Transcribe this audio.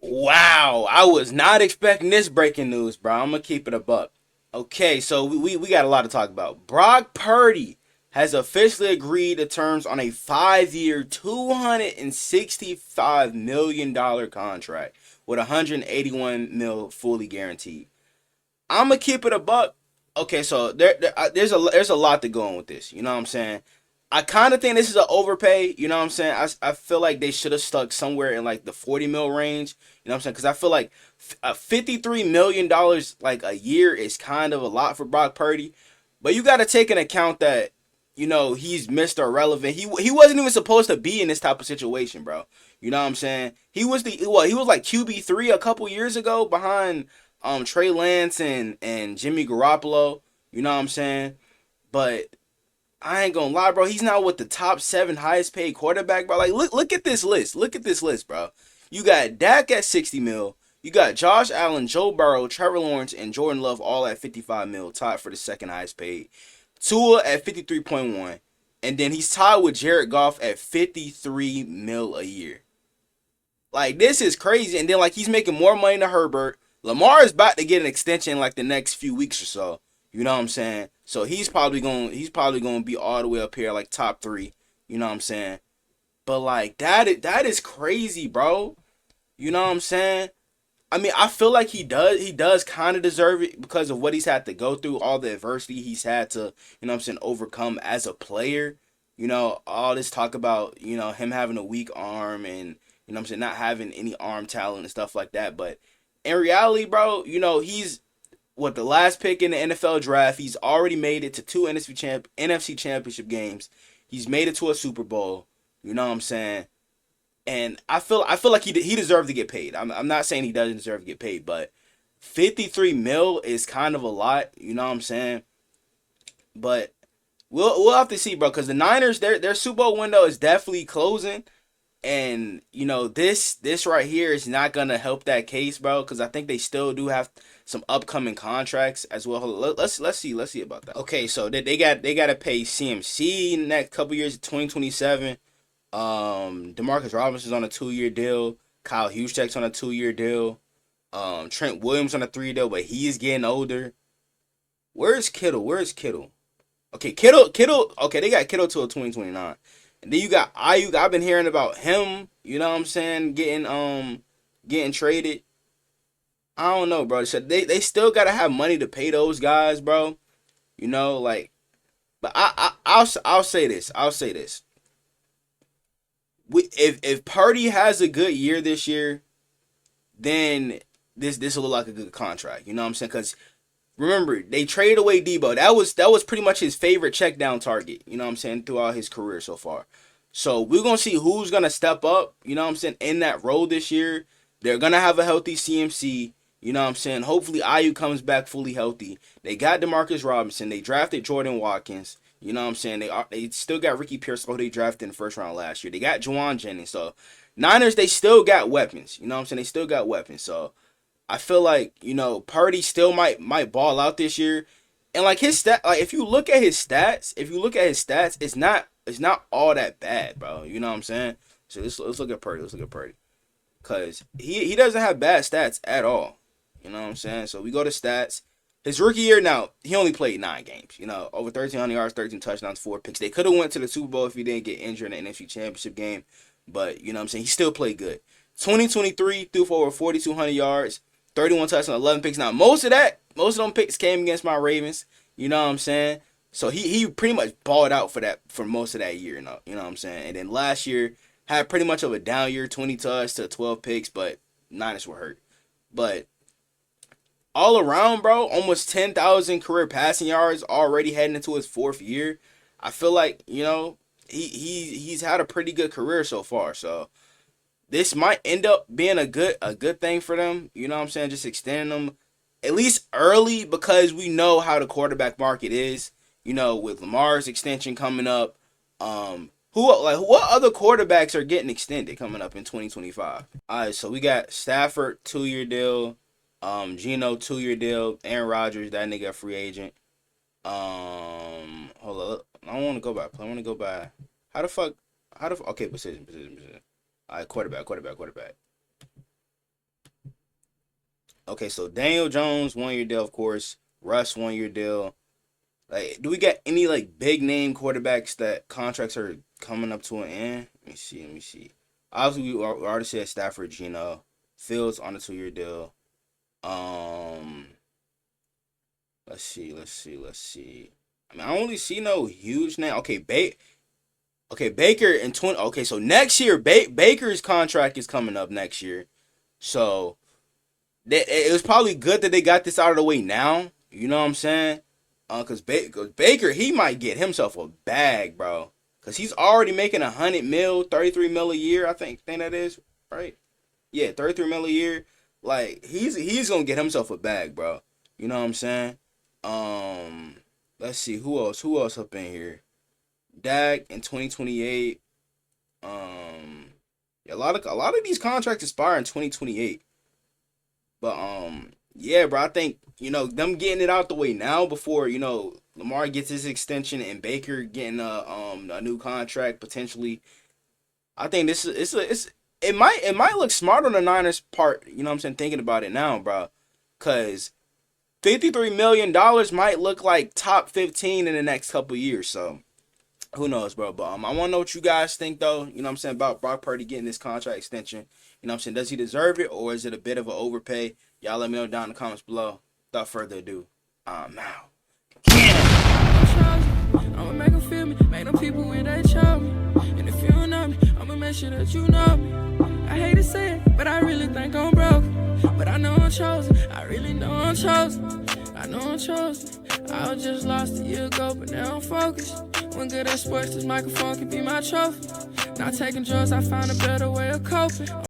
Wow, I was not expecting this breaking news, bro. I'm gonna keep it a buck. Okay, so we got a lot to talk about. Brock Purdy has officially agreed to terms on a 5-year, $265 million contract with 181 mil fully guaranteed. I'm gonna keep it a buck. Okay, so there's a lot to go on with this. You know what I'm saying? I kind of think this is an overpay. You know what I'm saying? I feel like they should have stuck somewhere in like the 40 mil range. You know what I'm saying? Because I feel like $53 million like a year is kind of a lot for Brock Purdy. But you got to take into account that he's Mr. Irrelevant. He wasn't even supposed to be in this type of situation, bro. You know what I'm saying? He was like QB3 a couple years ago behind Trey Lance and Jimmy Garoppolo. You know what I'm saying? But I ain't gonna lie, bro. He's now with the top 7 highest paid quarterback, bro. Like, look at this list. Look at this list, bro. You got Dak at 60 mil. You got Josh Allen, Joe Burrow, Trevor Lawrence, and Jordan Love all at 55 mil, tied for the second highest paid. Tua at 53.1. And then he's tied with Jared Goff at 53 mil a year. Like, this is crazy. And then, like, he's making more money than Herbert. Lamar is about to get an extension like the next few weeks or so. You know what I'm saying? So he's probably going to be all the way up here like top 3. You know what I'm saying? But like that is crazy, bro. You know what I'm saying? I mean, I feel like he does kind of deserve it because of what he's had to go through, all the adversity he's had to, you know what I'm saying, overcome as a player. All this talk about, him having a weak arm and, you know what I'm saying, not having any arm talent and stuff like that. But in reality, bro, he's with the last pick in the NFL draft. He's already made it to 2 NFC championship games. He's made it to a Super Bowl. You know what I'm saying? And I feel like he deserved to get paid. I'm not saying he doesn't deserve to get paid, but 53 mil is kind of a lot. You know what I'm saying? But we'll have to see, bro. Because the Niners, their Super Bowl window is definitely closing. And this right here is not gonna help that case, bro, because I think they still do have some upcoming contracts as well. Let's see about that. Okay, so they got to pay CMC in the next couple years, 2027. Demarcus Robinson's on a 2-year deal. Kyle Juszczyk's on a 2-year deal. Trent Williams on a 3-year deal, but he's getting older. Where's Kittle? Okay, Kittle. Okay, they got Kittle till 2029. And then you got Ayuk. I've been hearing about him. You know what I'm saying? Getting traded. I don't know, bro. So they still gotta have money to pay those guys, bro. Like, but I'll say this. If Purdy has a good year this year, then this will look like a good contract. You know what I'm saying? Because remember, they traded away Debo. That was pretty much his favorite check down target, you know what I'm saying, throughout his career so far. So we're gonna see who's gonna step up, you know what I'm saying, in that role this year. They're gonna have a healthy CMC, you know what I'm saying. Hopefully Ayuk comes back fully healthy. They got Demarcus Robinson, they drafted Jordan Watkins, you know what I'm saying. They still got Ricky Pearsall, who they drafted in the first round last year. They got Juwan Jennings. So Niners, they still got weapons, you know what I'm saying. They still got weapons. So I feel like, Purdy still might ball out this year. And like his stat, like if you look at his stats, it's not all that bad, bro. You know what I'm saying? So let's look at Purdy. Cause he doesn't have bad stats at all. You know what I'm saying? So we go to stats. His rookie year, now he only played 9 games. Over 1,300 yards, 13 touchdowns, 4 picks. They could have went to the Super Bowl if he didn't get injured in the NFC Championship game. But you know what I'm saying? He still played good. 2023 threw for over 4,200 yards. 31 touchdowns, 11 picks. Now, most of them picks came against my Ravens. You know what I'm saying? So he pretty much balled out for most of that year. You know what I'm saying? And then last year had pretty much of a down year, 20 touchdowns to 12 picks, but Niners were hurt. But all around, bro, almost 10,000 career passing yards, already heading into his 4th year. I feel like he's had a pretty good career so far. So this might end up being a good thing for them. You know what I'm saying? Just extending them at least early, because we know how the quarterback market is. With Lamar's extension coming up, what other quarterbacks are getting extended coming up in 2025? All right, so we got Stafford 2-year deal, Geno 2-year deal, Aaron Rodgers, that nigga a free agent. Hold up, I don't want to go by. I want to go by. How the fuck? Okay, position. All right, quarterback. Okay, so Daniel Jones 1 year deal, of course. Russ 1 year deal. Like, do we got any like big name quarterbacks that contracts are coming up to an end? Let me see. Let me see. Obviously, we already said Stafford, Geno, Fields on a 2 year deal. Um, let's see. Let's see. Let's see. I mean, I don't really see no huge name. Okay, Okay, Baker in 20. Okay, so next year, Baker's contract is coming up next year. So it was probably good that they got this out of the way now. You know what I'm saying? Cause Baker, he might get himself a bag, bro. Cause he's already making 100 mil, 33 mil a year. I think that is right. Yeah, 33 mil a year. Like he's gonna get himself a bag, bro. You know what I'm saying? Um, let's see who else. Who else up in here? Dak in 2028. Yeah, a lot of these contracts expire in 2028. But yeah, bro, I think them getting it out the way now before Lamar gets his extension and Baker getting a new contract potentially. I think this is it might look smart on the Niners part. You know what I'm saying? Thinking about it now, bro, because $53 million might look like top 15 in the next couple years. So who knows, bro? But I want to know what you guys think, though. You know what I'm saying, about Brock Purdy getting this contract extension. You know what I'm saying? Does he deserve it, or is it a bit of an overpay? Y'all let me know down in the comments below. Without further ado, I'm out. I'ma make them feel me, make them people when they chow me. And if you don't know me, I'ma make sure that you know me. I hate to say it, but I really think I'm broke. But I know I'm chosen, I really know I'm chosen. I know I'm chosen. I was just lost a year ago, but now I'm focused. When good at sports, this microphone can be my trophy. Not taking drugs, I found a better way of coping.